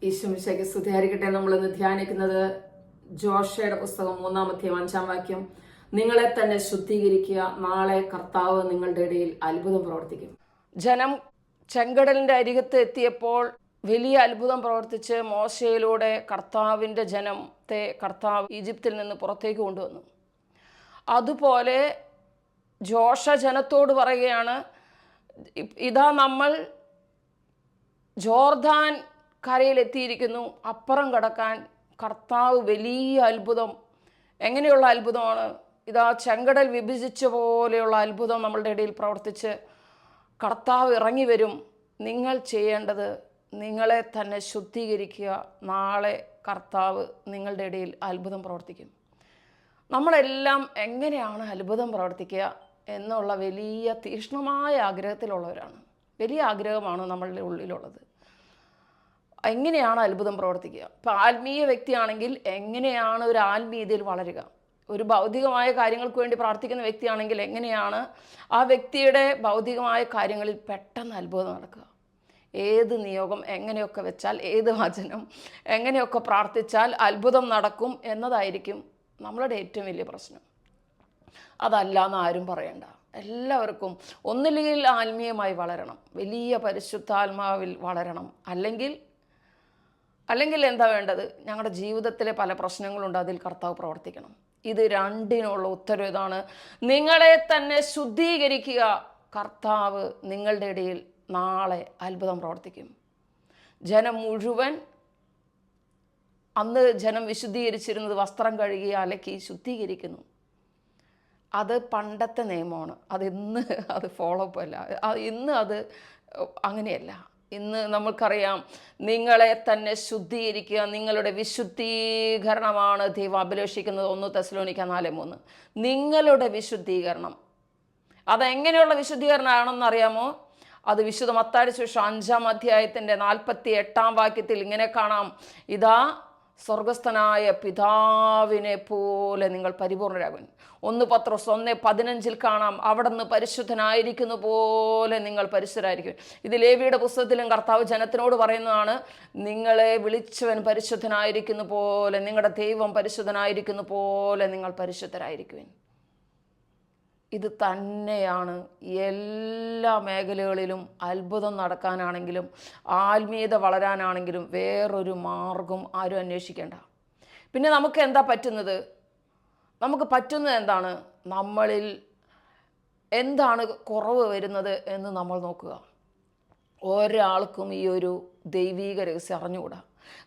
ഈശോമിശിഹായ്ക്ക് സ്തുതിയായിരിക്കട്ടെ. നമ്മളിന്ന് ധ്യാനിക്കുന്നത് ജോഷയുടെ പുസ്തകം 3-ാം അധ്യായം 5-ാം വാക്യം. നിങ്ങളെ തന്നെ ശുദ്ധീകരിക്കുക, നാളെ കർത്താവ് നിങ്ങളുടെ ഇടയിൽ അത്ഭുതം പ്രവർത്തിക്കും. ജനം ചെങ്കടലിന്റെ അരികത്ത് എത്തിയപ്പോൾ വലിയ അത്ഭുതം പ്രവർത്തിച്ച് മോശയിലൂടെ കർത്താവിൻ്റെ ജനത്തെ കർത്താവ് ഈജിപ്തിൽ നിന്ന് പുറത്തേക്ക് കൊണ്ടുവന്നു. അതുപോലെ ജോഷ ജനത്തോട് പറയുകയാണ്, ഇതാ നമ്മൾ ജോർദാൻ കരയിലെത്തിയിരിക്കുന്നു, അപ്പുറം കടക്കാൻ കർത്താവ് വലിയ അത്ഭുതം. എങ്ങനെയുള്ള അത്ഭുതമാണ്? ഇതാ ചെങ്കടൽ വിഭജിച്ച പോലെയുള്ള അത്ഭുതം നമ്മളുടെ ഇടയിൽ പ്രവർത്തിച്ച് കർത്താവ് ഇറങ്ങി വരും. നിങ്ങൾ ചെയ്യേണ്ടത് നിങ്ങളെ തന്നെ ശുദ്ധീകരിക്കുക, നാളെ കർത്താവ് നിങ്ങളുടെ ഇടയിൽ അത്ഭുതം പ്രവർത്തിക്കും. നമ്മളെല്ലാം എങ്ങനെയാണ് അത്ഭുതം പ്രവർത്തിക്കുക എന്നുള്ള വലിയ തീക്ഷ്ണമായ ആഗ്രഹത്തിലുള്ളവരാണ്. വലിയ ആഗ്രഹമാണ് നമ്മളുടെ ഉള്ളിലുള്ളത്. എങ്ങനെയാണ് അത്ഭുതം പ്രവർത്തിക്കുക? ഇപ്പം ആത്മീയ വ്യക്തിയാണെങ്കിൽ എങ്ങനെയാണ് ഒരു ആത്മീയതയിൽ വളരുക? ഒരു ഭൗതികമായ കാര്യങ്ങൾക്ക് വേണ്ടി പ്രാർത്ഥിക്കുന്ന വ്യക്തിയാണെങ്കിൽ എങ്ങനെയാണ് ആ വ്യക്തിയുടെ ഭൗതികമായ കാര്യങ്ങളിൽ പെട്ടെന്ന് അത്ഭുതം നടക്കുക? ഏത് നിയോഗം എങ്ങനെയൊക്കെ വെച്ചാൽ, ഏത് വചനം എങ്ങനെയൊക്കെ പ്രാർത്ഥിച്ചാൽ അത്ഭുതം നടക്കും എന്നതായിരിക്കും നമ്മളുടെ ഏറ്റവും വലിയ പ്രശ്നം. അതല്ല എന്ന് ആരും പറയണ്ട. എല്ലാവർക്കും ഒന്നില്ലെങ്കിൽ ആത്മീയമായി വളരണം, വലിയ പരിശുദ്ധാത്മാവിൽ വളരണം. അല്ലെങ്കിൽ എന്താ വേണ്ടത്? ഞങ്ങളുടെ ജീവിതത്തിലെ പല പ്രശ്നങ്ങളുണ്ട്, അതിൽ കർത്താവ് പ്രവർത്തിക്കണം. ഇത് രണ്ടിനുള്ള ഉത്തരവ് ഇതാണ്: നിങ്ങളെ തന്നെ ശുദ്ധീകരിക്കുക, കർത്താവ് നിങ്ങളുടെ ഇടയിൽ നാളെ അത്ഭുതം പ്രവർത്തിക്കും. ജനം മുഴുവൻ, അന്ന് ജനം വിശുദ്ധീകരിച്ചിരുന്നത് വസ്ത്രം കഴുകി അലക്കി ശുദ്ധീകരിക്കുന്നു. അത് പണ്ടത്തെ നിയമമാണ്. അത് ഫോളോ അപ്പ് അല്ല. ഇന്ന് അത് അങ്ങനെയല്ല. ഇന്ന് നമുക്കറിയാം, നിങ്ങളെ തന്നെ ശുദ്ധീകരിക്കുക, നിങ്ങളുടെ വിശുദ്ധീകരണമാണ് ദൈവം അഭിലേഷിക്കുന്നത്. 1 തെസ്സലോനിക്ക 4:3. നിങ്ങളുടെ വിശുദ്ധീകരണം അതെങ്ങനെയുള്ള വിശുദ്ധീകരണമാണെന്ന് അറിയാമോ? അത് വിശുദ്ധ മത്തായിയുടെ സുവിശേഷം 5-ാം അധ്യായത്തിൻ്റെ 48-ാം വാക്യത്തിൽ ഇങ്ങനെ കാണാം: ഇതാ സ്വർഗസ്ഥനായ പിതാവിനെ പോലെ നിങ്ങൾ പരിപൂർണരാകും. 1 പത്രോസ് 1:15 കാണാം: അവിടുന്ന് പരിശുദ്ധനായിരിക്കുന്ന പോലെ നിങ്ങൾ പരിശുദ്ധരായിരിക്കും. ഇത് ലേവിയുടെ പുസ്തകത്തിലും കർത്താവ് ജനത്തിനോട് പറയുന്നതാണ്: നിങ്ങളെ വിളിച്ചവൻ പരിശുദ്ധനായിരിക്കുന്ന പോലെ, നിങ്ങളുടെ ദൈവം പരിശുദ്ധനായിരിക്കുന്ന പോലെ നിങ്ങൾ പരിശുദ്ധരായിരിക്കുവിൻ. ഇത് തന്നെയാണ് എല്ലാ മേഖലകളിലും. അത്ഭുതം നടക്കാനാണെങ്കിലും ആത്മീയത വളരാനാണെങ്കിലും വേറൊരു മാർഗം ആരും അന്വേഷിക്കേണ്ട. പിന്നെ നമുക്ക് എന്താ പറ്റുന്നത്? നമുക്ക് പറ്റുന്നത് എന്താണ്? നമ്മളിൽ എന്താണ് കുറവ് വരുന്നത് എന്ന് നമ്മൾ നോക്കുക. ഒരാൾക്കും ഈ ഒരു ദൈവീക രഹസ്യം അറിഞ്ഞുകൂടാ.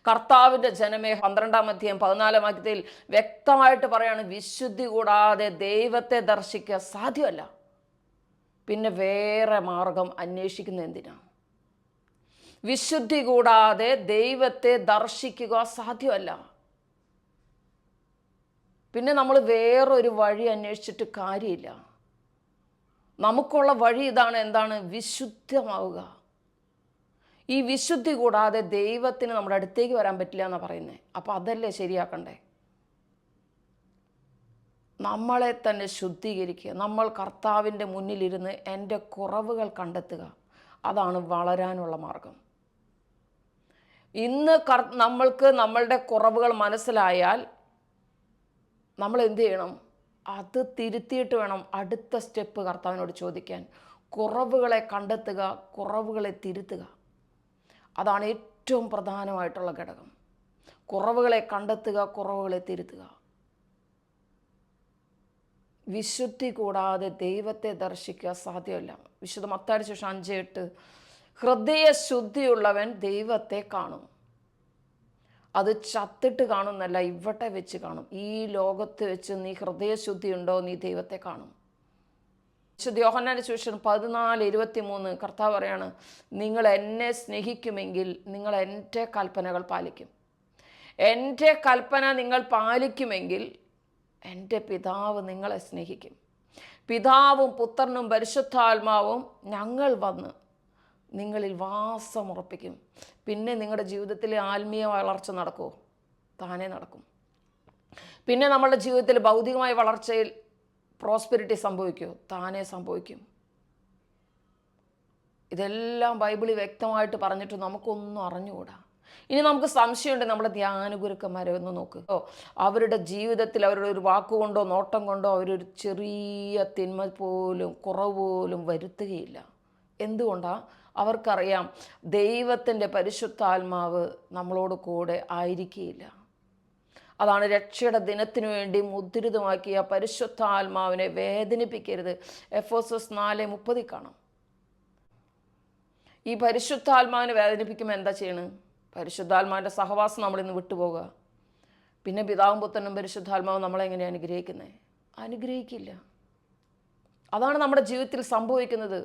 കർത്താവിൻ്റെ ജനമേ, 12-ാം അധ്യായം 14-ാം വാക്യത്തിൽ വ്യക്തമായിട്ട് പറയാണ്: വിശുദ്ധി കൂടാതെ ദൈവത്തെ ദർശിക്കുക സാധ്യമല്ല. പിന്നെ വേറെ മാർഗം അന്വേഷിക്കുന്നത് എന്തിനാ? വിശുദ്ധി കൂടാതെ ദൈവത്തെ ദർശിക്കുക സാധ്യമല്ല. പിന്നെ നമ്മൾ വേറൊരു വഴി അന്വേഷിച്ചിട്ട് കാര്യമില്ല. നമുക്കുള്ള വഴി ഇതാണ്. എന്താണ്? വിശുദ്ധമാവുക. ഈ വിശുദ്ധി കൂടാതെ ദൈവത്തിന് നമ്മുടെ അടുത്തേക്ക് വരാൻ പറ്റില്ല എന്നാണ് പറയുന്നത്. അപ്പോൾ അതല്ലേ ശരിയാക്കണ്ടേ? നമ്മളെ തന്നെ ശുദ്ധീകരിക്കുക. നമ്മൾ കർത്താവിൻ്റെ മുന്നിലിരുന്ന് എൻ്റെ കുറവുകൾ കണ്ടെത്തുക. അതാണ് വളരാനുള്ള മാർഗം. ഇന്ന് നമ്മൾക്ക് നമ്മളുടെ കുറവുകൾ മനസ്സിലായാൽ നമ്മൾ എന്ത് ചെയ്യണം? അത് തിരുത്തിയിട്ട് വേണം അടുത്ത സ്റ്റെപ്പ് കർത്താവിനോട് ചോദിക്കാൻ. കുറവുകളെ കണ്ടെത്തുക, കുറവുകളെ തിരുത്തുക. അതാണ് ഏറ്റവും പ്രധാനമായിട്ടുള്ള ഘടകം. കുറവുകളെ കണ്ടെത്തുക, കുറവുകളെ തിരുത്തുക. വിശുദ്ധി കൂടാതെ ദൈവത്തെ ദർശിക്കുക സാധ്യമല്ല. വിശുദ്ധ മത്തായിയുടെ സുവിശേഷം 5:8: ഹൃദയശുദ്ധിയുള്ളവൻ ദൈവത്തെ കാണും. അത് ചത്തിട്ട് കാണുന്നല്ല, ഇവിടെ വെച്ച് കാണും. ഈ ലോകത്ത് വെച്ച് നീ ഹൃദയശുദ്ധി ഉണ്ടോ, നീ ദൈവത്തെ കാണും. വിശുദ്ധ യോഹന്നാന്റെ സുവിശേഷം 14:23 കർത്താവ് പറയാണ്: നിങ്ങൾ എന്നെ സ്നേഹിക്കുമെങ്കിൽ നിങ്ങൾ എൻ്റെ കൽപ്പനകൾ പാലിക്കും. എൻ്റെ കൽപ്പന നിങ്ങൾ പാലിക്കുമെങ്കിൽ എൻ്റെ പിതാവ് നിങ്ങളെ സ്നേഹിക്കും. പിതാവും പുത്രനും പരിശുദ്ധാത്മാവും ഞങ്ങൾ വന്ന് നിങ്ങളിൽ വാസമുറപ്പിക്കും. പിന്നെ നിങ്ങളുടെ ജീവിതത്തിലെ ആത്മീയ വളർച്ച നടക്കുമോ? താനേ നടക്കും. പിന്നെ നമ്മളുടെ ജീവിതത്തിൽ ഭൗതികമായ വളർച്ചയിൽ പ്രോസ്പെരിറ്റി സംഭവിക്കുമോ? താനേ സംഭവിക്കും. ഇതെല്ലാം ബൈബിളിൽ വ്യക്തമായിട്ട് പറഞ്ഞിട്ട് നമുക്കൊന്നും അറിഞ്ഞുകൂടാ. ഇനി നമുക്ക് സംശയമുണ്ട്, നമ്മുടെ ധ്യാനഗുരുക്കന്മാരെ ഒന്ന് നോക്ക്. അവരുടെ ജീവിതത്തിൽ അവരുടെ ഒരു വാക്കുകൊണ്ടോ നോട്ടം കൊണ്ടോ അവരൊരു ചെറിയ തിന്മ പോലും കുറവ് പോലും വരുത്തുകയില്ല. എന്തുകൊണ്ടാണ്? അവർക്കറിയാം ദൈവത്തിൻ്റെ പരിശുദ്ധാത്മാവ് നമ്മളോട് കൂടെ ആയിരിക്കുകയില്ല. അതാണ് രക്ഷയുടെ ദിനത്തിനു വേണ്ടി മുദ്രിതമാക്കിയ പരിശുദ്ധാത്മാവിനെ വേദനിപ്പിക്കരുത്. എഫെസോസ് 4:30 കാണാം. ഈ പരിശുദ്ധാത്മാവിനെ വേദനിപ്പിക്കുമ്പോൾ എന്താ ചെയ്യണം? പരിശുദ്ധാത്മാവിൻ്റെ സഹവാസം നമ്മളിന്ന് വിട്ടുപോകുക. പിന്നെ പിതാവും പുത്രനും പരിശുദ്ധാത്മാവും നമ്മളെങ്ങനെ അനുഗ്രഹിക്കുന്നത്? അനുഗ്രഹിക്കില്ല. അതാണ് നമ്മുടെ ജീവിതത്തിൽ സംഭവിക്കുന്നത്.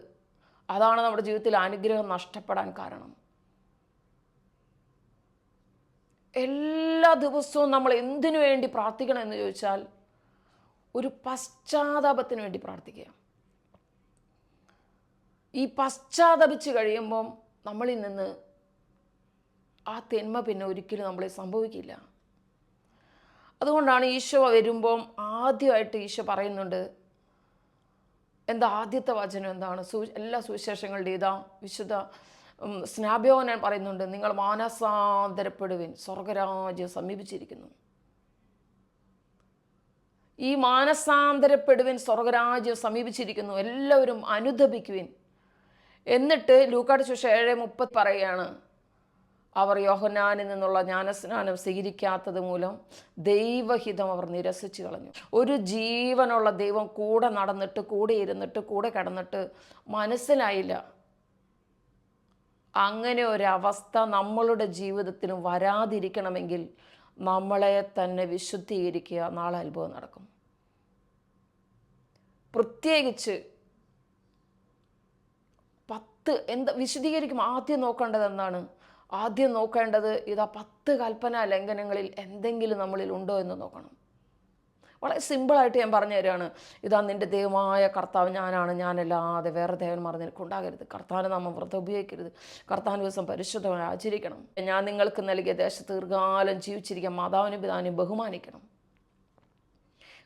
അതാണ് നമ്മുടെ ജീവിതത്തിൽ അനുഗ്രഹം നഷ്ടപ്പെടാൻ കാരണം. എല്ലാ ദിവസവും നമ്മൾ എന്തിനു വേണ്ടി പ്രാർത്ഥിക്കണം എന്ന് ചോദിച്ചാൽ, ഒരു പശ്ചാത്താപത്തിന് വേണ്ടി പ്രാർത്ഥിക്കുക. ഈ പശ്ചാത്തപിച്ച് കഴിയുമ്പം നമ്മളിൽ നിന്ന് ആ തിന്മ പിന്നെ ഒരിക്കലും നമ്മളെ സംഭവിക്കില്ല. അതുകൊണ്ടാണ് ഈശോ വരുമ്പം ആദ്യമായിട്ട് ഈശോ പറയുന്നുണ്ട്, എന്താ ആദ്യത്തെ വചനം എന്താണ്? എല്ലാ സുവിശേഷങ്ങളുടെയും ഇതാ വിശുദ്ധ സ്നാപയോഹന്നാൻ പറയുന്നുണ്ട്, നിങ്ങൾ മാനസാന്തരപ്പെടുവിൻ, സ്വർഗരാജ്യം സമീപിച്ചിരിക്കുന്നു. ഈ മാനസാന്തരപ്പെടുവിൻ, സ്വർഗരാജ്യം സമീപിച്ചിരിക്കുന്നു, എല്ലാവരും അനുദപിക്കുവിൻ. എന്നിട്ട് ലൂക്കായുടെ സുവിശേഷം 7:30 പറയുകയാണ്, അവർ യോഹന്നാനിൽ നിന്നുള്ള ജ്ഞാനസ്നാനം സ്വീകരിക്കാത്തത് മൂലം ദൈവഹിതം അവർ നിരസിച്ചു കളഞ്ഞു. ഒരു ജീവനുള്ള ദൈവം കൂടെ നടന്നിട്ട് കൂടെ ഇരുന്നിട്ട് കൂടെ കിടന്നിട്ട് മനസ്സിലായില്ല. അങ്ങനെ ഒരവസ്ഥ നമ്മളുടെ ജീവിതത്തിലും വരാതിരിക്കണമെങ്കിൽ നമ്മളെ തന്നെ വിശുദ്ധീകരിക്കുക. നാളെ അത്ഭുതം നടക്കും. പ്രത്യേകിച്ച് വിശദീകരിക്കും. ആദ്യം നോക്കേണ്ടത് എന്താണ്? ആദ്യം നോക്കേണ്ടത് ഇതാ 10 കൽപ്പനാ ലംഘനങ്ങളിൽ എന്തെങ്കിലും നമ്മളിൽ ഉണ്ടോ എന്ന് നോക്കണം. വളരെ സിമ്പിളായിട്ട് ഞാൻ പറഞ്ഞു തരികയാണ്. ഇതാ നിൻ്റെ ദൈവമായ കർത്താവ് ഞാനാണ്, ഞാനല്ലാതെ വേറെ ദേവന്മാർ നിനക്കുണ്ടാകരുത്. കർത്താവിന് നാമം വ്രതം ഉപയോഗിക്കരുത്. കർത്താവിന് ദിവസം പരിശുദ്ധമായി ആചരിക്കണം. ഞാൻ നിങ്ങൾക്ക് നൽകിയ ദേശത്ത് ദീർഘകാലം ജീവിച്ചിരിക്കാൻ മാതാവിനും പിതാവിനെയും ബഹുമാനിക്കണം.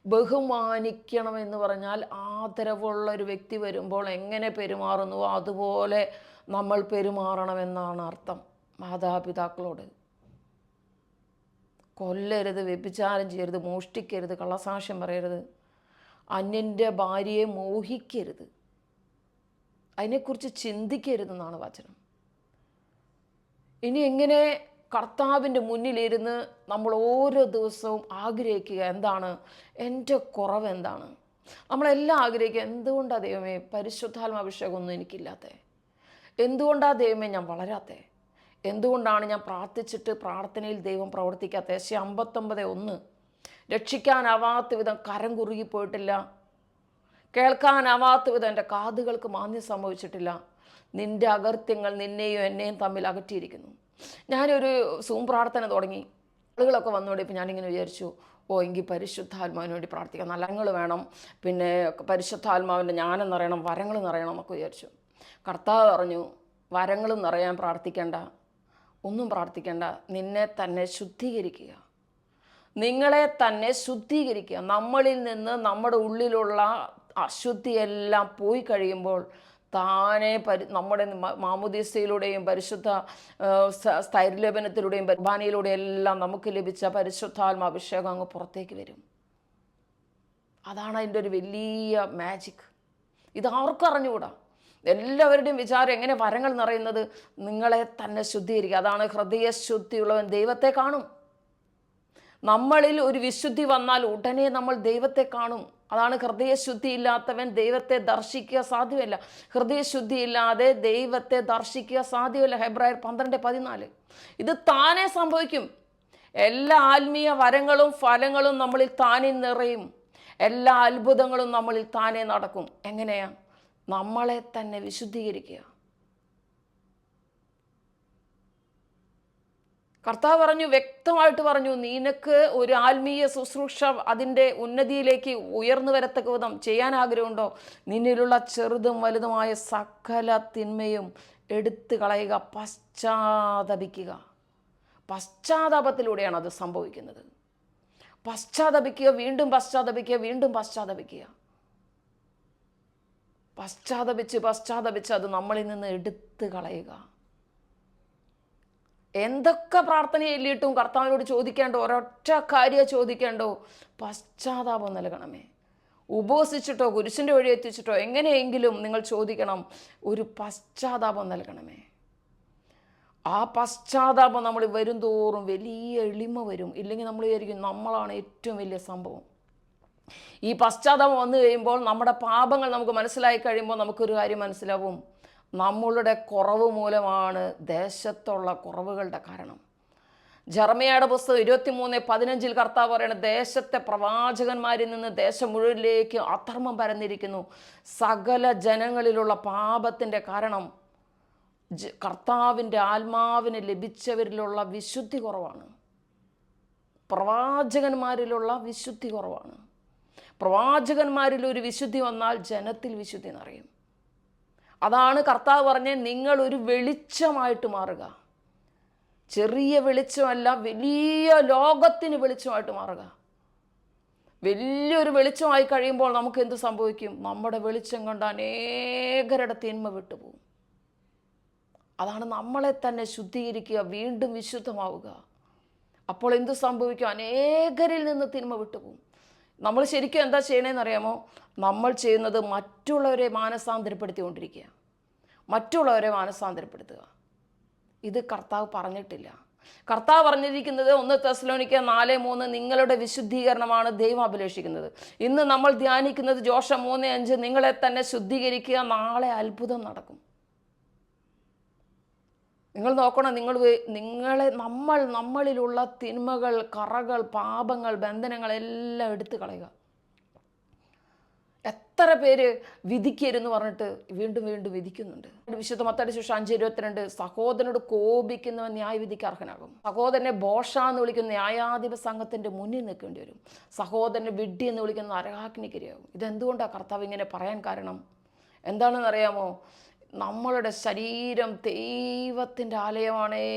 ബഹുമാനിക്കണം എന്ന് പറഞ്ഞാൽ ആദരവുള്ള ഒരു വ്യക്തി വരുമ്പോൾ എങ്ങനെ പെരുമാറുന്നുവോ അതുപോലെ നമ്മൾ പെരുമാറണമെന്നാണ് അർത്ഥം. മാതാപിതാക്കളോട് കൊല്ലരുത്, വ്യഭിചാരം ചെയ്യരുത്, മോഷ്ടിക്കരുത്, കള്ളസാക്ഷ്യം പറയരുത്, അന്യൻ്റെ ഭാര്യയെ മോഹിക്കരുത്, അതിനെക്കുറിച്ച് ചിന്തിക്കരുതെന്നാണ് വചനം. ഇനി എങ്ങനെ കർത്താവിൻ്റെ മുന്നിലിരുന്ന് നമ്മൾ ഓരോ ദിവസവും ആഗ്രഹിക്കുക, എന്താണ് എൻ്റെ കുറവ്, എന്താണ്? നമ്മളെല്ലാം ആഗ്രഹിക്കുക, എന്തുകൊണ്ടാണ് ദൈവമേ പരിശുദ്ധാത്മാഭിഷേകമൊന്നും എനിക്കില്ലാത്തേ? എന്തുകൊണ്ടാണ് ദൈവമേ ഞാൻ വളരാത്തേ? എന്തുകൊണ്ടാണ് ഞാൻ പ്രാർത്ഥിച്ചിട്ട് പ്രാർത്ഥനയിൽ ദൈവം പ്രവർത്തിക്കാത്ത? യെശയ്യാ 59:1 രക്ഷിക്കാനാവാത്ത വിധം കരം കുറുകിപ്പോയിട്ടില്ല, കേൾക്കാനാവാത്ത വിധം എൻ്റെ കാതുകൾക്ക് മാന്യം സംഭവിച്ചിട്ടില്ല. നിൻ്റെ അകൃത്യങ്ങൾ നിന്നെയും എന്നെയും തമ്മിൽ അകറ്റിയിരിക്കുന്നു. ഞാനൊരു സൂം പ്രാർത്ഥന തുടങ്ങി. ആളുകളൊക്കെ വന്നുകൊണ്ടിപ്പോൾ ഞാനിങ്ങനെ വിചാരിച്ചു, എങ്കിൽ പരിശുദ്ധാത്മാവിന് വേണ്ടി പ്രാർത്ഥിക്കാം, നല്ലങ്ങൾ വേണം, പിന്നെ പരിശുദ്ധാത്മാവിൻ്റെ ജ്ഞാനം നിറയണം, വരങ്ങൾ നിറയണം എന്നൊക്കെ വിചാരിച്ചു. കർത്താവ് പറഞ്ഞു, വരങ്ങളും നിറയാൻ പ്രാർത്ഥിക്കേണ്ട, ഒന്നും പ്രാർത്ഥിക്കേണ്ട, നിന്നെ തന്നെ ശുദ്ധീകരിക്കുക. നിങ്ങളെ തന്നെ ശുദ്ധീകരിക്കുക. നമ്മളിൽ നിന്ന് നമ്മുടെ ഉള്ളിലുള്ള അശുദ്ധിയെല്ലാം പോയി കഴിയുമ്പോൾ താനെ നമ്മുടെ മാമുദീസയിലൂടെയും പരിശുദ്ധ സ്ഥൈര്യലേപനത്തിലൂടെയും കുർബാനയിലൂടെയും എല്ലാം നമുക്ക് ലഭിച്ച പരിശുദ്ധാത്മാഭിഷേകം അങ്ങ് പുറത്തേക്ക് വരും. അതാണ് അതിൻ്റെ ഒരു വലിയ മാജിക്. ഇത് ആർക്കും അറിഞ്ഞുകൂടാ. എല്ലാവരുടെയും വിചാരം എങ്ങനെ വരങ്ങൾ നിറയുന്നത്? നിങ്ങളെ തന്നെ ശുദ്ധീകരിക്കുക. അതാണ് ഹൃദയശുദ്ധിയുള്ളവൻ ദൈവത്തെ കാണും. നമ്മളിൽ ഒരു വിശുദ്ധി വന്നാൽ ഉടനെ നമ്മൾ ദൈവത്തെ കാണും. അതാണ് ഹൃദയശുദ്ധി ഇല്ലാത്തവൻ ദൈവത്തെ ദർശിക്കുക സാധ്യമല്ല. ഹൃദയശുദ്ധി ഇല്ലാതെ ദൈവത്തെ ദർശിക്കുക സാധ്യമല്ല. ഹെബ്രായർ 12:14. ഇത് താനേ സംഭവിക്കും. എല്ലാ ആത്മീയ വരങ്ങളും ഫലങ്ങളും നമ്മളിൽ താനേ നിറയും. എല്ലാ അത്ഭുതങ്ങളും നമ്മളിൽ താനേ നടക്കും. എങ്ങനെയാ? നമ്മളെ തന്നെ വിശുദ്ധീകരിക്കുക. കർത്താവ് പറഞ്ഞു, വ്യക്തമായിട്ട് പറഞ്ഞു, നിനക്ക് ഒരു ആത്മീയ ശുശ്രൂഷ അതിൻ്റെ ഉന്നതിയിലേക്ക് ഉയർന്നു വരത്തക്ക വിധം ചെയ്യാൻ ആഗ്രഹമുണ്ടോ? നിന്നിലുള്ള ചെറുതും വലുതുമായ സകല തിന്മയും എടുത്തു കളയുക, പശ്ചാത്തപിക്കുക. പശ്ചാത്താപത്തിലൂടെയാണ് അത് സംഭവിക്കുന്നത്. പശ്ചാത്തപിക്കുക, വീണ്ടും പശ്ചാത്തപിക്കുക, വീണ്ടും പശ്ചാത്തപിക്കുക. പശ്ചാത്തപിച്ച് അത് നമ്മളിൽ നിന്ന് എടുത്തു കളയുക. എന്തൊക്കെ പ്രാർത്ഥന ചൊല്ലിയിട്ടും കർത്താവിനോട് ചോദിക്കേണ്ടോ ഒരൊറ്റ കാര്യം ചോദിക്കേണ്ടോ, പശ്ചാത്താപം നൽകണമേ. ഉപവസിച്ചിട്ടോ കുരിശിൻ്റെ വഴി എത്തിച്ചിട്ടോ എങ്ങനെയെങ്കിലും നിങ്ങൾ ചോദിക്കണം, ഒരു പശ്ചാത്താപം നൽകണമേ. ആ പശ്ചാത്താപം നമ്മൾ വരും തോറും വലിയ എളിമ വരും. ഇല്ലെങ്കിൽ നമ്മൾ വിചാരിക്കും നമ്മളാണ് ഏറ്റവും വലിയ സംഭവം. ഈ പശ്ചാത്താപം വന്നു കഴിയുമ്പോൾ, നമ്മുടെ പാപങ്ങൾ നമുക്ക് മനസ്സിലായി കഴിയുമ്പോൾ നമുക്കൊരു കാര്യം മനസ്സിലാവും, നമ്മളുടെ കുറവ് മൂലമാണ് ദേശത്തുള്ള കുറവുകളുടെ കാരണം. ജെറമ്യായുടെ പുസ്തകം 23:15 കർത്താവ് പറയണ, ദേശത്തെ പ്രവാചകന്മാരിൽ നിന്ന് ദേശം മുഴുവനിലേക്ക് അധർമ്മം പരന്നിരിക്കുന്നു. സകല ജനങ്ങളിലുള്ള പാപത്തിൻ്റെ കാരണം കർത്താവിൻ്റെ ആത്മാവിന് ലഭിച്ചവരിലുള്ള വിശുദ്ധി കുറവാണ്. പ്രവാചകന്മാരിലുള്ള വിശുദ്ധി കുറവാണ്. പ്രവാചകന്മാരിൽ ഒരു വിശുദ്ധി വന്നാൽ ജനത്തിൽ വിശുദ്ധി നിറയും. അതാണ് കർത്താവ് പറഞ്ഞ, നിങ്ങൾ ഒരു വെളിച്ചമായിട്ട് മാറുക. ചെറിയ വെളിച്ചമല്ല, വലിയ ലോകത്തിന് വെളിച്ചമായിട്ട് മാറുക. വലിയൊരു വെളിച്ചമായി കഴിയുമ്പോൾ നമുക്ക് എന്ത് സംഭവിക്കും? നമ്മുടെ വെളിച്ചം കൊണ്ട് അനേകരുടെ തിന്മ വിട്ടുപോകും. അതാണ് നമ്മളെ തന്നെ ശുദ്ധീകരിക്കുക, വീണ്ടും വിശുദ്ധമാവുക. അപ്പോൾ എന്ത് സംഭവിക്കും? അനേകരിൽ നിന്ന് തിന്മ വിട്ടുപോകും. നമ്മൾ ശരിക്കും എന്താ ചെയ്യണമെന്ന് അറിയാമോ? നമ്മൾ ചെയ്യുന്നത് മറ്റുള്ളവരെ മാനസാന്തരപ്പെടുത്തിക്കൊണ്ടിരിക്കുക, മറ്റുള്ളവരെ മാനസാന്തരപ്പെടുത്തുക. ഇത് കർത്താവ് പറഞ്ഞിട്ടില്ല. കർത്താവ് പറഞ്ഞിരിക്കുന്നത് 1 തെസ്സലോനിക്ക 4:3 നിങ്ങളുടെ വിശുദ്ധീകരണമാണ് ദൈവം അഭിലേഷിക്കുന്നത്. ഇന്ന് നമ്മൾ ധ്യാനിക്കുന്നത് ജോഷ 3:5 നിങ്ങളെ തന്നെ ശുദ്ധീകരിക്കുക, നാളെ അത്ഭുതം നടക്കും. നിങ്ങൾ നോക്കണം, നമ്മളിലുള്ള തിന്മകൾ, കറകൾ, പാപങ്ങൾ, ബന്ധനങ്ങളെല്ലാം എടുത്തു കളയുക. എത്ര പേര് വിധിക്കരുന്ന് പറഞ്ഞിട്ട് വീണ്ടും വീണ്ടും വിധിക്കുന്നുണ്ട്. വിശുദ്ധ മത്തായിയുടെ സുവിശേഷം 5:22 സഹോദരനോട് കോപിക്കുന്നവൻ ന്യായവിധിക്ക് അർഹനാകും. സഹോദരനെ ബോഷ എന്ന് വിളിക്കുന്ന ന്യായാധിപ സംഘത്തിൻ്റെ മുന്നിൽ നിൽക്കേണ്ടി വരും. സഹോദരനെ വിഡ്ഢി എന്ന് വിളിക്കുന്ന നരകാഗ്നിക്കിരയാകും. ഇതെന്തുകൊണ്ടാണ് കർത്താവ് ഇങ്ങനെ പറയാൻ കാരണം? എന്താണെന്ന് അറിയാമോ? നമ്മളുടെ ശരീരം ദൈവത്തിൻ്റെ ആലയമാണേ.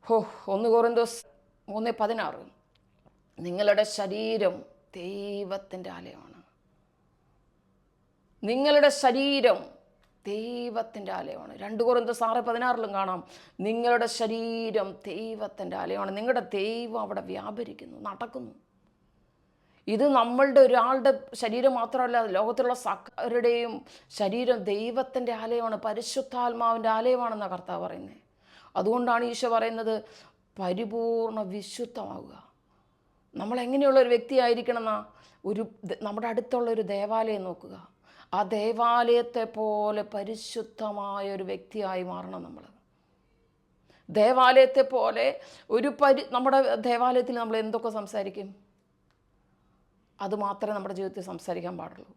1 കൊരിന്തോസ് 3:16 നിങ്ങളുടെ ശരീരം ദൈവത്തിൻ്റെ ആലയമാണ്. നിങ്ങളുടെ ശരീരം ദൈവത്തിൻ്റെ ആലയമാണ്. 2 കൊരിന്തോസ് 6:16 കാണാം, നിങ്ങളുടെ ശരീരം ദൈവത്തിൻ്റെ ആലയമാണ്. നിങ്ങളുടെ ദൈവം അവിടെ വ്യാപരിക്കുന്നു, നടക്കുന്നു. ഇത് നമ്മളുടെ ഒരാളുടെ ശരീരം മാത്രമല്ല, ലോകത്തിലുള്ള സകലരുടെയും ശരീരം ദൈവത്തിൻ്റെ ആലയമാണ്, പരിശുദ്ധാത്മാവിൻ്റെ ആലയമാണെന്നാണ് കർത്താവ് പറയുന്നത്. അതുകൊണ്ടാണ് ഈശോ പറയുന്നത് പരിപൂർണ വിശുദ്ധമാവുക. നമ്മൾ എങ്ങനെയുള്ള ഒരു വ്യക്തിയായിരിക്കണം എന്നാ? നമ്മുടെ അടുത്തുള്ള ഒരു ദേവാലയം നോക്കുക, ആ ദേവാലയത്തെ പോലെ പരിശുദ്ധമായ ഒരു വ്യക്തിയായി മാറണം നമ്മൾ. ദേവാലയത്തെ പോലെ നമ്മുടെ ദേവാലയത്തിൽ നമ്മൾ എന്തൊക്കെ സംസാരിക്കും, അത് മാത്രമേ നമ്മുടെ ജീവിതത്തിൽ സംസാരിക്കാൻ പാടുള്ളൂ.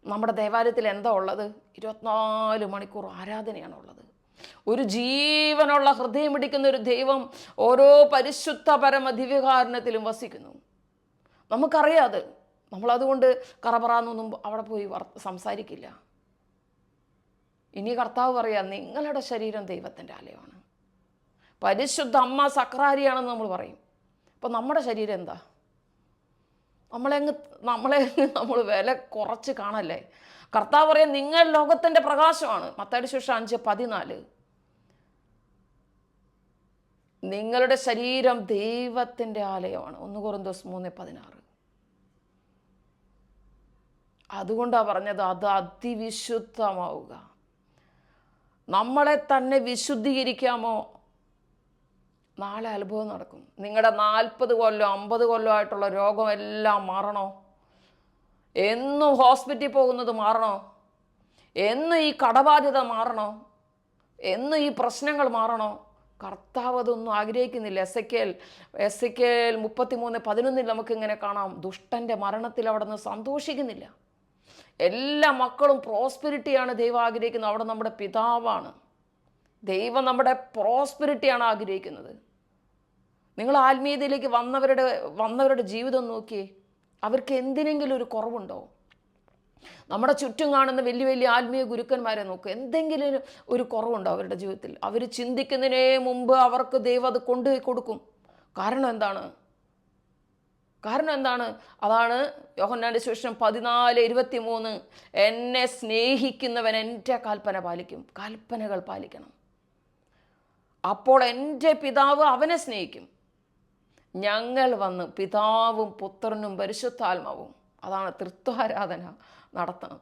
നമ്മുടെ ദേവാലയത്തിൽ എന്താ ഉള്ളത്? 24 മണിക്കൂർ ആരാധനയാണ് ഉള്ളത്. ഒരു ജീവനുള്ള ഹൃദയം പിടിക്കുന്ന ഒരു ദൈവം ഓരോ പരിശുദ്ധ പരമ ദിവ്യകാരുണ്യത്തിലും വസിക്കുന്നു. നമുക്കറിയാതെ നമ്മളതുകൊണ്ട് കറപറാന്നൊന്നും അവിടെ പോയി സംസാരിക്കില്ല. ഇനി കർത്താവ് പറയാം, നിങ്ങളുടെ ശരീരം ദൈവത്തിൻ്റെ ആലയമാണ്. പരിശുദ്ധ അമ്മ സക്രാരിയാണെന്ന് നമ്മൾ പറയും. അപ്പോൾ നമ്മുടെ ശരീരം എന്താ? നമ്മൾ വില കുറച്ച് കാണല്ലേ? കർത്താവ് പറയാം, നിങ്ങൾ ലോകത്തിൻ്റെ പ്രകാശമാണ്. മത്തായിയുടെ സുവിശേഷം 5:14 നിങ്ങളുടെ ശരീരം ദൈവത്തിൻ്റെ ആലയമാണ്. 1 കൊരിന്തോസ് 3:16 അതുകൊണ്ടാണ് പറഞ്ഞത് അത് അതിവിശുദ്ധമാവുക. നമ്മളെ തന്നെ വിശുദ്ധീകരിക്കാമോ, നാളെ അത്ഭുതം നടക്കും. നിങ്ങളുടെ 40 കൊല്ലം 50 കൊല്ലമായിട്ടുള്ള രോഗമെല്ലാം മാറണോ? എന്നും ഹോസ്പിറ്റലിൽ പോകുന്നത് മാറണോ? എന്നും ഈ കടബാധ്യത മാറണോ? എന്നും ഈ പ്രശ്നങ്ങൾ മാറണോ? കർത്താവ് അതൊന്നും ആഗ്രഹിക്കുന്നില്ല. എസെക്കേൽ 33:11 നമുക്കിങ്ങനെ കാണാം, ദുഷ്ടൻ്റെ മരണത്തിൽ അവിടെ നിന്ന് സന്തോഷിക്കുന്നില്ല. എല്ലാ മക്കളും പ്രോസ്പെരിറ്റിയാണ് ദൈവം ആഗ്രഹിക്കുന്നത്. അവിടെ നമ്മുടെ പിതാവാണ്. ദൈവം നമ്മുടെ പ്രോസ്പെരിറ്റിയാണ് ആഗ്രഹിക്കുന്നത്. നിങ്ങൾ ആത്മീയതയിലേക്ക് വന്നവരുടെ ജീവിതം നോക്കിയേ, അവർക്ക് എന്തിനെങ്കിലും ഒരു കുറവുണ്ടോ? നമ്മുടെ ചുറ്റും കാണുന്ന വലിയ വലിയ ആത്മീയ ഗുരുക്കന്മാരെ നോക്കുക, എന്തെങ്കിലും ഒരു കുറവുണ്ടോ അവരുടെ ജീവിതത്തിൽ? അവർ ചിന്തിക്കുന്നതിനേ മുമ്പ് അവർക്ക് ദൈവം അത് കൊണ്ടുപോയി കൊടുക്കും. കാരണം എന്താണ്? കാരണം എന്താണ്? അതാണ് യോഹന്നാന്റെ സുവിശേഷം 14:23. എന്നെ സ്നേഹിക്കുന്നവൻ എൻ്റെ കൽപ്പന പാലിക്കും. കൽപ്പനകൾ പാലിക്കണം. അപ്പോൾ എൻ്റെ പിതാവ് അവനെ സ്നേഹിക്കും. ഞങ്ങൾ വന്ന് പിതാവും പുത്രനും പരിശുദ്ധാത്മാവും, അതാണ് തൃത്വാരാധന നടത്തണം.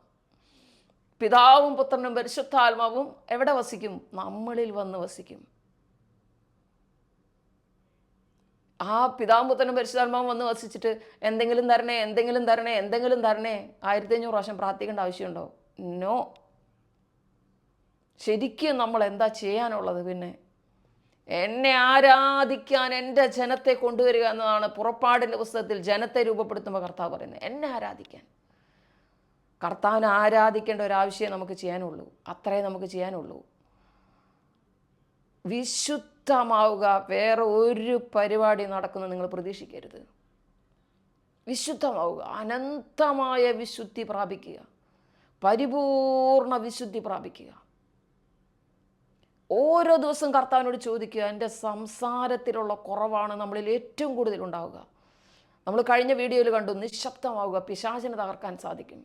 പിതാവും പുത്രനും പരിശുദ്ധാത്മാവും എവിടെ വസിക്കും? നമ്മളിൽ വന്ന് വസിക്കും. ആ പിതാവും പുത്രനും പരിശുദ്ധാത്മാവും വന്ന് വസിച്ചിട്ട് എന്തെങ്കിലും തരണേ, എന്തെങ്കിലും തരണേ, എന്തെങ്കിലും തരണേ 1500 പ്രാവശ്യം പ്രാർത്ഥിക്കേണ്ട ആവശ്യമുണ്ടോ? നോ. ശരിക്കും നമ്മൾ എന്താ ചെയ്യാനുള്ളത്? പിന്നെ എന്നെ ആരാധിക്കാൻ എൻ്റെ ജനത്തെ കൊണ്ടുവരിക എന്നതാണ് പുറപ്പാടിൻ്റെ പുസ്തകത്തിൽ ജനത്തെ രൂപപ്പെടുത്തുമ്പോൾ കർത്താവ് പറയുന്നത്. എന്നെ ആരാധിക്കാൻ. കർത്താവിനെ ആരാധിക്കേണ്ട ഒരാവശ്യമേ നമുക്ക് ചെയ്യാനുള്ളൂ. അത്രേ നമുക്ക് ചെയ്യാനുള്ളൂ. വിശുദ്ധമാവുക. വേറെ ഒരു പരിപാടി നടക്കുന്നത് നിങ്ങൾ പ്രതീക്ഷിക്കരുത്. വിശുദ്ധമാവുക. അനന്തമായ വിശുദ്ധി പ്രാപിക്കുക. പരിപൂർണ വിശുദ്ധി പ്രാപിക്കുക. ഓരോ ദിവസവും കർത്താവിനോട് ചോദിക്കുക, എൻ്റെ സംസാരത്തിലുള്ള കുറവാണ് നമ്മളിൽ ഏറ്റവും കൂടുതൽ ഉണ്ടാവുക. നമ്മൾ കഴിഞ്ഞ വീഡിയോയിൽ കണ്ടു, നിശബ്ദമാവുക. പിശാചിനെ തകർക്കാൻ സാധിക്കും.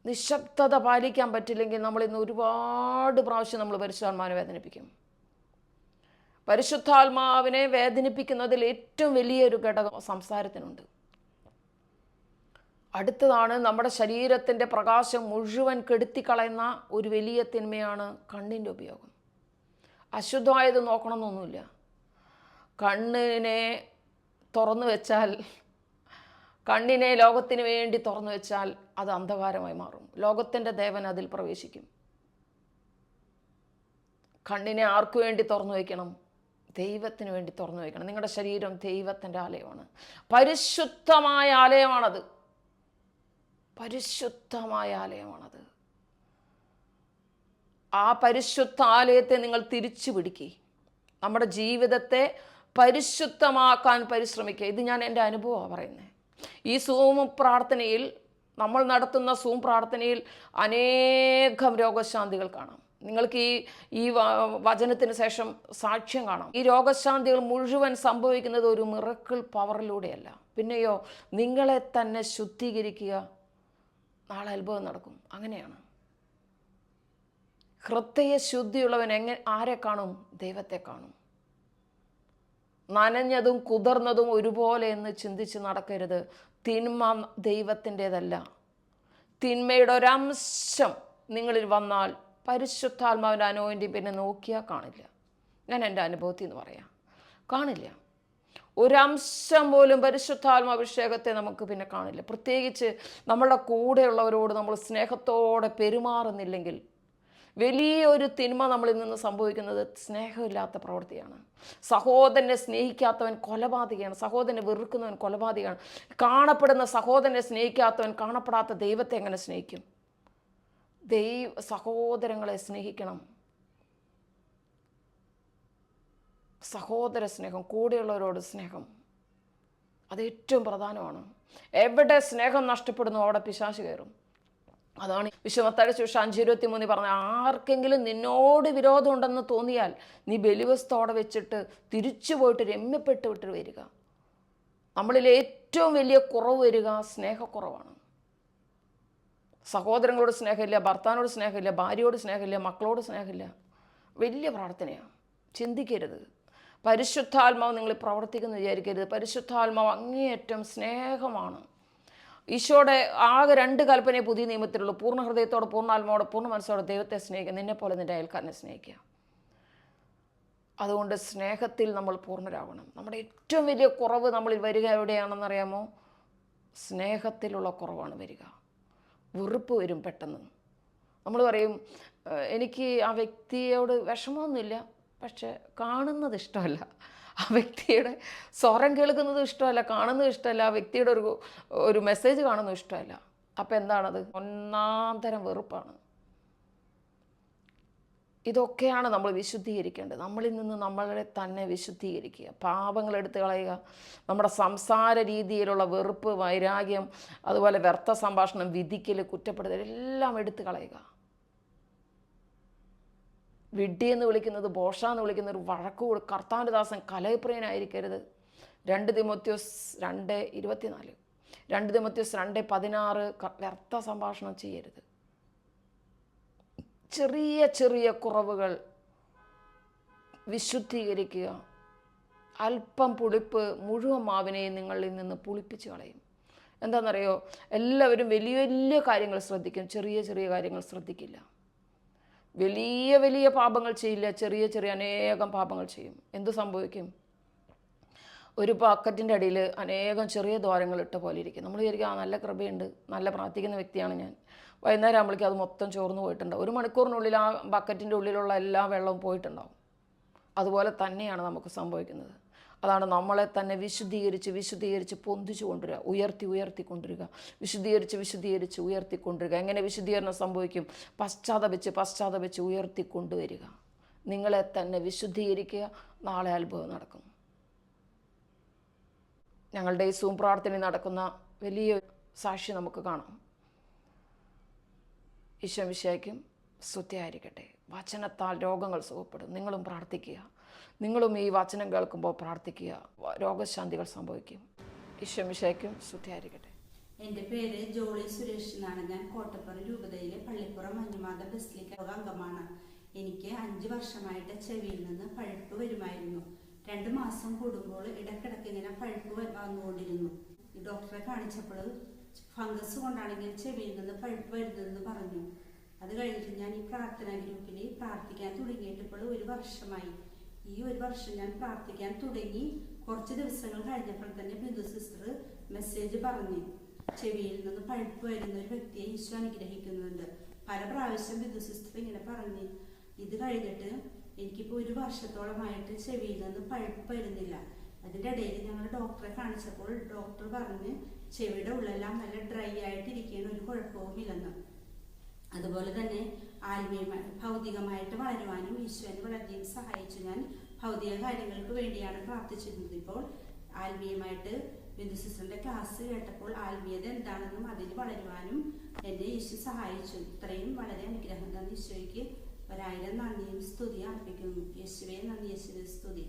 നിശബ്ദത പാലിക്കാൻ പറ്റില്ലെങ്കിൽ നമ്മൾ ഇന്ന് ഒരുപാട് പ്രാവശ്യം നമ്മൾ പരിശുദ്ധാത്മാവിനെ വേദനിപ്പിക്കും. പരിശുദ്ധാത്മാവിനെ വേദനിപ്പിക്കുന്നതിൽ ഏറ്റവും വലിയൊരു ഘടകം സംസാരത്തിനുണ്ട്. അടുത്തതാണ് നമ്മുടെ ശരീരത്തിൻ്റെ പ്രകാശം മുഴുവൻ കെടുത്തിക്കളയുന്ന ഒരു വലിയ തിന്മയാണ് കണ്ണിൻ്റെ ഉപയോഗം. അശുദ്ധമായത് നോക്കണമെന്നൊന്നുമില്ല. കണ്ണിനെ തുറന്നു വെച്ചാൽ, കണ്ണിനെ ലോകത്തിന് വേണ്ടി തുറന്നു വെച്ചാൽ അത് അന്ധകാരമായി മാറും. ലോകത്തിൻ്റെ ദേവൻ അതിൽ പ്രവേശിക്കും. കണ്ണിനെ ആർക്കു വേണ്ടി തുറന്നു വയ്ക്കണം? ദൈവത്തിന് വേണ്ടി തുറന്നു വയ്ക്കണം. നിങ്ങളുടെ ശരീരം ദൈവത്തിൻ്റെ ആലയമാണ്. പരിശുദ്ധമായ ആലയമാണത്. പരിശുദ്ധമായ ആലയമാണത്. ആ പരിശുദ്ധ ആലയത്തെ നിങ്ങൾ തിരിച്ചു പിടിക്കുക. നമ്മുടെ ജീവിതത്തെ പരിശുദ്ധമാക്കാൻ പരിശ്രമിക്കുക. ഇത് ഞാൻ എൻ്റെ അനുഭവമാണ് പറയുന്നത്. ഈ സൂം പ്രാർത്ഥനയിൽ, നമ്മൾ നടത്തുന്ന സൂം പ്രാർത്ഥനയിൽ അനേകം രോഗശാന്തികൾ കാണാം. നിങ്ങൾക്ക് ഈ വചനത്തിന് ശേഷം സാക്ഷ്യം കാണാം. ഈ രോഗശാന്തികൾ മുഴുവൻ സംഭവിക്കുന്നത് ഒരു മിറക്കിൾ പവറിലൂടെയല്ല. പിന്നെയോ, നിങ്ങളെ തന്നെ ശുദ്ധീകരിക്കുക. നാളെ അത്ഭുതം നടക്കും. അങ്ങനെയാണ്. ഹൃദയ ശുദ്ധിയുള്ളവൻ ആരെ കാണും? ദൈവത്തെ കാണും. നനഞ്ഞതും കുതിർന്നതും ഒരുപോലെ എന്ന് ചിന്തിച്ച് നടക്കരുത്. തിന്മ ദൈവത്തിൻ്റെതല്ല. തിന്മയുടെ ഒരംശം നിങ്ങളിൽ വന്നാൽ പരിശുദ്ധാത്മാവിൻ്റെ അനോയിൻ്റ് പിന്നെ നോക്കിയാൽ കാണില്ല. ഞാൻ എൻ്റെ അനുഭവത്തിൽ നിന്ന് പറയാം, കാണില്ല. ഒരംശം പോലും പരിശുദ്ധാത്മാഭിഷേകത്തെ നമുക്ക് പിന്നെ കാണില്ല. പ്രത്യേകിച്ച് നമ്മളുടെ കൂടെയുള്ളവരോട് നമ്മൾ സ്നേഹത്തോടെ പെരുമാറുന്നില്ലെങ്കിൽ വലിയൊരു തിന്മ നമ്മളിൽ നിന്ന് സംഭവിക്കുന്നത് സ്നേഹമില്ലാത്ത പ്രവൃത്തിയാണ്. സഹോദരനെ സ്നേഹിക്കാത്തവൻ കൊലപാതകയാണ്. സഹോദരനെ വെറുക്കുന്നവൻ കൊലപാതകമാണ്. കാണപ്പെടുന്ന സഹോദരനെ സ്നേഹിക്കാത്തവൻ കാണപ്പെടാത്ത ദൈവത്തെ എങ്ങനെ സ്നേഹിക്കും? സഹോദരങ്ങളെ സ്നേഹിക്കണം. സഹോദര സ്നേഹം, കൂടെയുള്ളവരോട് സ്നേഹം, അത് ഏറ്റവും പ്രധാനമാണ്. എവിടെ സ്നേഹം നഷ്ടപ്പെടുന്നു അവിടെ പിശാച് കയറും. അതാണ് വിശുദ്ധമത്തായിയുടെ സുവിശേഷം 5:23 പറഞ്ഞ, ആർക്കെങ്കിലും നിന്നോട് വിരോധം ഉണ്ടെന്ന് തോന്നിയാൽ നീ ബലിവസ്തോടെ വെച്ചിട്ട് തിരിച്ചു പോയിട്ട് രമ്യപ്പെട്ട് വിട്ട് വരിക. നമ്മളിൽ ഏറ്റവും വലിയ കുറവ് വരിക സ്നേഹക്കുറവാണ്. സഹോദരങ്ങളോട് സ്നേഹമില്ല, ഭർത്താവിനോട് സ്നേഹമില്ല, ഭാര്യയോട് സ്നേഹമില്ല, മക്കളോട് സ്നേഹമില്ല. വലിയ പ്രാർത്ഥനയാണ്. ചിന്തിക്കരുത്. പരിശുദ്ധാത്മാവ് നിങ്ങൾ പ്രവർത്തിക്കുന്നു വിചാരിക്കരുത്. പരിശുദ്ധാത്മാവ് അങ്ങേയറ്റം സ്നേഹമാണ്. ഈശോയുടെ ആകെ 2 കൽപ്പനയെ പുതിയ നിയമത്തിലുള്ളൂ. പൂർണ്ണ ഹൃദയത്തോടെ, പൂർണ്ണാത്മാവോടെ, പൂർണ്ണ മനസ്സോടെ ദൈവത്തെ സ്നേഹിക്കുക. നിന്നെപ്പോലെ നിൻ്റെ അയൽക്കാരനെ സ്നേഹിക്കുക. അതുകൊണ്ട് സ്നേഹത്തിൽ നമ്മൾ പൂർണ്ണരാകണം. നമ്മുടെ ഏറ്റവും വലിയ കുറവ് നമ്മളിൽ വരിക എവിടെയാണെന്നറിയാമോ? സ്നേഹത്തിലുള്ള കുറവാണ് വരിക. വെറുപ്പ് വരും പെട്ടെന്ന്. നമ്മൾ പറയും, എനിക്ക് ആ വ്യക്തിയോട് വിഷമമൊന്നുമില്ല, പക്ഷെ കാണുന്നത് ഇഷ്ടമല്ല, ആ വ്യക്തിയുടെ സ്വരം കേൾക്കുന്നത് ഇഷ്ടമല്ല, കാണുന്നത് ഇഷ്ടമല്ല, ആ വ്യക്തിയുടെ ഒരു മെസ്സേജ് കാണുന്നത് ഇഷ്ടമല്ല. അപ്പം എന്താണത്? ഒന്നാം തരം വെറുപ്പാണ്. ഇതൊക്കെയാണ് നമ്മൾ വിശുദ്ധീകരിക്കേണ്ടത്. നമ്മളിൽ നിന്ന് നമ്മളെ തന്നെ വിശുദ്ധീകരിക്കുക. പാപങ്ങൾ എടുത്തു കളയുക. നമ്മുടെ സംസാര രീതിയിലുള്ള വെറുപ്പ്, വൈരാഗ്യം, അതുപോലെ വ്യർത്ഥ സംഭാഷണം, വിധിക്കൽ, കുറ്റപ്പെടുത്തൽ എല്ലാം എടുത്തു കളയുക. വിഡ്ഢിയെന്ന് വിളിക്കുന്നത്, ബോഷ എന്ന് വിളിക്കുന്ന ഒരു വഴക്ക് കർത്താവിൻ്റെ ദാസൻ കലഹപ്രിയനായിരിക്കരുത്. 2 തിമോത്തിയോസ് 2:24, 2 തിമോത്തിയോസ് 2:16 വ്യർത്ഥ സംഭാഷണം ചെയ്യരുത്. ചെറിയ ചെറിയ കുറവുകൾ വിശുദ്ധീകരിക്കുക. അല്പം പുളിപ്പ് മുഴുവൻ മാവിനെയും നിങ്ങളിൽ നിന്ന് പുളിപ്പിച്ച് കളയും. എന്താണെന്നറിയോ, എല്ലാവരും വലിയ വലിയ കാര്യങ്ങൾ ശ്രദ്ധിക്കും, ചെറിയ ചെറിയ കാര്യങ്ങൾ ശ്രദ്ധിക്കില്ല. വലിയ വലിയ പാപങ്ങൾ ചെയ്യില്ല, ചെറിയ ചെറിയ അനേകം പാപങ്ങൾ ചെയ്യും. എന്തു സംഭവിക്കും? ഒരു ബക്കറ്റിൻ്റെ അടിയിൽ അനേകം ചെറിയ ദ്വാരങ്ങൾ ഇട്ട പോലെ ഇരിക്കും. നമ്മൾ വിചാരിക്കും, നല്ല കൃപയുണ്ട്, നല്ല പ്രാർത്ഥിക്കുന്ന വ്യക്തിയാണ് ഞാൻ. വൈകുന്നേരം ആകുമ്പോഴേക്കും അത് മൊത്തം ചോർന്നു പോയിട്ടുണ്ടാവും. 1 മണിക്കൂറിനുള്ളിൽ ആ ബക്കറ്റിൻ്റെ ഉള്ളിലുള്ള എല്ലാ വെള്ളവും പോയിട്ടുണ്ടാവും. അതുപോലെ തന്നെയാണ് നമുക്ക് സംഭവിക്കുന്നത്. അതാണ് നമ്മളെ തന്നെ വിശുദ്ധീകരിച്ച് വിശുദ്ധീകരിച്ച് പൊന്തിച്ചു കൊണ്ടുവരിക, ഉയർത്തി കൊണ്ടുവരിക, വിശുദ്ധീകരിച്ച് ഉയർത്തിക്കൊണ്ടുവരിക. എങ്ങനെ വിശുദ്ധീകരണം സംഭവിക്കും? പശ്ചാത്തപിച്ച് ഉയർത്തിക്കൊണ്ടുവരിക. നിങ്ങളെ തന്നെ വിശുദ്ധീകരിക്കുക. നാളെ അത്ഭുതം നടക്കും. ഞങ്ങളുടെ ഈ സൂം പ്രാർത്ഥന നടക്കുന്ന വലിയ സാക്ഷി നമുക്ക് കാണാം. ഈശോ മിശിഹായ്ക്കും സ്തുതിയായിരിക്കട്ടെ. വചനത്താൽ രോഗങ്ങൾ സുഖപ്പെടും. നിങ്ങളും പ്രാർത്ഥിക്കുക. നിങ്ങളും ഈ വചനം കേൾക്കുമ്പോൾ പ്രാർത്ഥിക്കുക. രോഗശാന്തികൾ സംഭവിക്കും. ഈശോ മിശിഹായ്ക്കും സ്തുതിയായിരിക്കട്ടെ. എൻ്റെ പേര് ജോളി സുരേഷ് എന്നാണ്. ഞാൻ കോട്ടപ്പുറം രൂപതയിലെ പള്ളിപ്പുറം മഞ്ഞുമാത ബസിലിക്ക അംഗമാണ്. എനിക്ക് 5 വർഷമായിട്ട് ചെവിയിൽ നിന്ന് പഴുപ്പ് വരുമായിരുന്നു. 2 മാസം കൂടുമ്പോൾ ഇടക്കിടക്ക് ഇങ്ങനെ പഴുപ്പ് വന്നുകൊണ്ടിരുന്നു. ഡോക്ടറെ കാണിച്ചപ്പോൾ ഫംഗസ് കൊണ്ടാണെങ്കിൽ ചെവിയിൽ നിന്ന് പഴുപ്പ് വരുന്നതെന്ന് പറഞ്ഞു. അത് കഴിഞ്ഞിട്ട് ഞാൻ ഈ പ്രാർത്ഥനാ ഗ്രൂപ്പിൽ പ്രാർത്ഥിക്കാൻ തുടങ്ങിയിട്ട് ഇപ്പോൾ 1 വർഷമായി. ഈ 1 വർഷം ഞാൻ പ്രാർത്ഥിക്കാൻ തുടങ്ങി. കുറച്ച് ദിവസങ്ങൾ കഴിഞ്ഞപ്പോൾ തന്നെ ബിന്ദു സിസ്റ്റർ മെസ്സേജ് പറഞ്ഞു, ചെവിയിൽ നിന്ന് പഴുപ്പ് വരുന്ന ഒരു വ്യക്തിയെ ഈശോ അനുഗ്രഹിക്കുന്നുണ്ട്. പല പ്രാവശ്യം ബിന്ദു സിസ്റ്റർ ഇങ്ങനെ പറഞ്ഞു. ഇത് കഴിഞ്ഞിട്ട് എനിക്കിപ്പോൾ 1 വർഷത്തോളമായിട്ട് ചെവിയിൽ നിന്ന് പഴുപ്പ് വരുന്നില്ല. അതിൻ്റെ ഇടയിൽ ഞങ്ങൾ ഡോക്ടറെ കാണിച്ചപ്പോൾ ഡോക്ടർ പറഞ്ഞ് ചെവിയുടെ ഉള്ളെല്ലാം നല്ല ഡ്രൈ ആയിട്ടിരിക്കുകയാണ്, ഒരു കുഴപ്പവുമില്ലെന്ന്. അതുപോലെ തന്നെ ഭൗതികമായിട്ട് വളരുവാനും ഈശോനെ വളരെയധികം സഹായിച്ചു. ഞാൻ ഭൗതിക കാര്യങ്ങൾക്ക് വേണ്ടിയാണ് പ്രാർത്ഥിച്ചിരുന്നത്. ഇപ്പോൾ ആത്മീയമായിട്ട് ബിന്ദു സിസ്റ്ററിന്റെ ക്ലാസ് കേട്ടപ്പോൾ ആത്മീയത എന്താണെന്നും അതിൽ വളരുവാനും എന്നെ ഈശോ സഹായിച്ചു. ഇത്രയും വളരെ അനുഗ്രഹം തന്ന ഈശോയ്ക്ക് 1000 നന്ദിയും സ്തുതിയും അർപ്പിക്കുന്നു. യേശുവേ നന്ദി, യേശുവേ സ്തുതി.